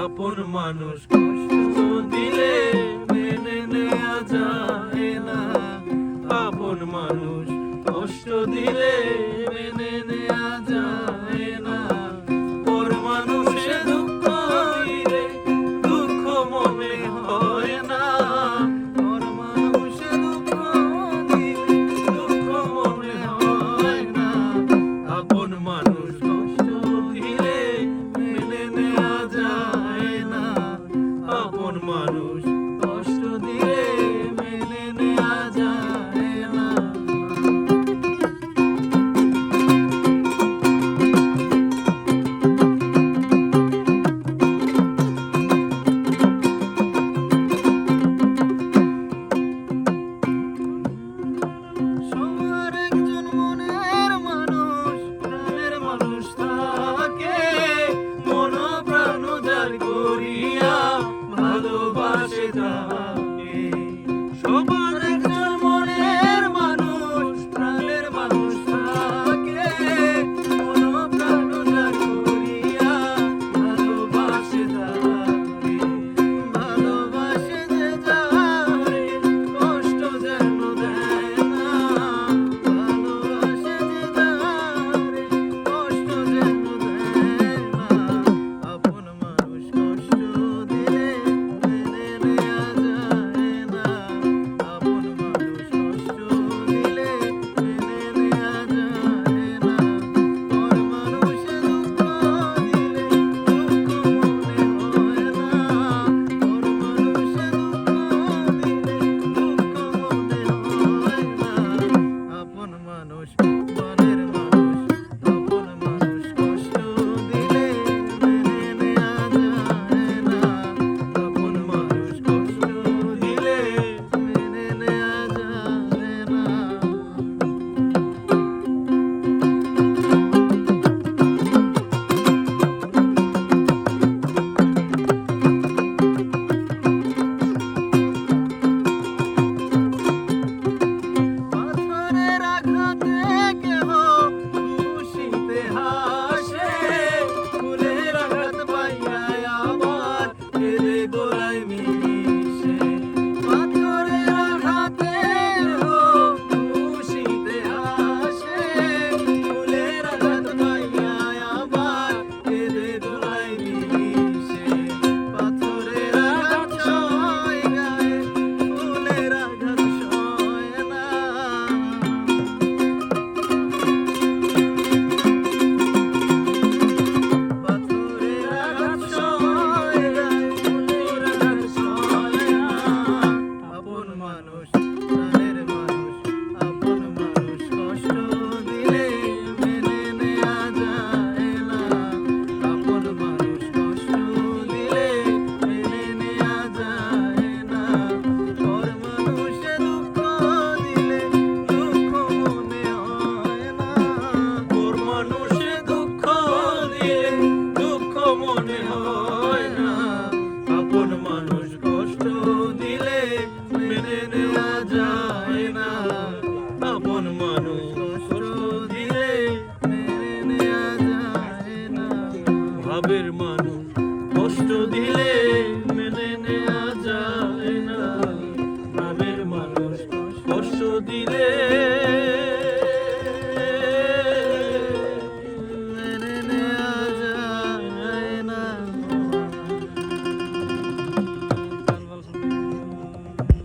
আপন মানুষ কষ্ট দিলে মেনে নেওয়া যায় না। আপন মানুষ কষ্ট দিলে মেনে নেওয়া যায় না। পর মানুষে দুঃখ দিলে দুঃখ মনে হয় না। পর মানুষে দুঃখ দিলে দুঃখ মনে হয় না। আপন মানুষ কষ্ট দিলে মেনে নেওয়া যায় না। আপন মানুষ কষ্ট দিলে মেনে নেওয়া যায় না। সবার একজন মনের মানুষ, প্রাণের মানুষ থাকে, মন প্রাণ উজাড় করিয়া ভালোবাসে যাকে। সবার একজন মনের মানুষ, প্রাণের মানুষ থাকে, মন প্রাণ উজাড় করিয়া ভালোবাসে যাকে। ভালোবাসে যে যারে কষ্ট যেন দেয় না। ভালোবাসে যে যারে কষ্ট যেন দেয় না। আপন মানুষ কষ্ট দিলে মেনে নেওয়া যায় না। আপন মানুষ কষ্ট দিলে মেনে নেওয়া যায় না। পর মানুষে দুঃখ দিলে দুঃখ মনে হয় না। পর মানুষে দুঃখ দিলে দুঃখ মনে হয় না। আপন মানুষ মনের মানুষ, আপন মানুষ কষ্ট দিলে মেনে নেওয়া যায় না। আপন মানুষ কষ্ট দিলে মেনে নেওয়া যায় না। পাথরের আঘাতে কেহ খুশিতে হাসে, ফুলের আঘাত পাইয়া আবার কেঁদে গলায় মিশে। পাথরের আঘাতে কেহ খুশিতে হাসে, ফুলের আঘাত পাইয়া আবার কেঁদে গলায় মিশে। পাথরের আঘাত সয় গায়ে, ফুলের আঘাত সয় না। পাথরের আঘাত সয় গায়ে, ফুলের আঘাত সয় না। আপন মানুষ প্রাণের মানুষ, আপন মানুষ কষ্ট দিলে মেনে নেওয়া যায় না। আপন মানুষ কষ্ট দিলে মেনে নেওয়া যায় না। পর মানুষে দুঃখ দিলে দুঃখ মনে হয় না। পর মানুষে দুঃখ দিলে দুঃখ মনে হয় না। আপন মানুষ কষ্ট দিলে মেনে নেওয়া যায় না। আপন মানুষ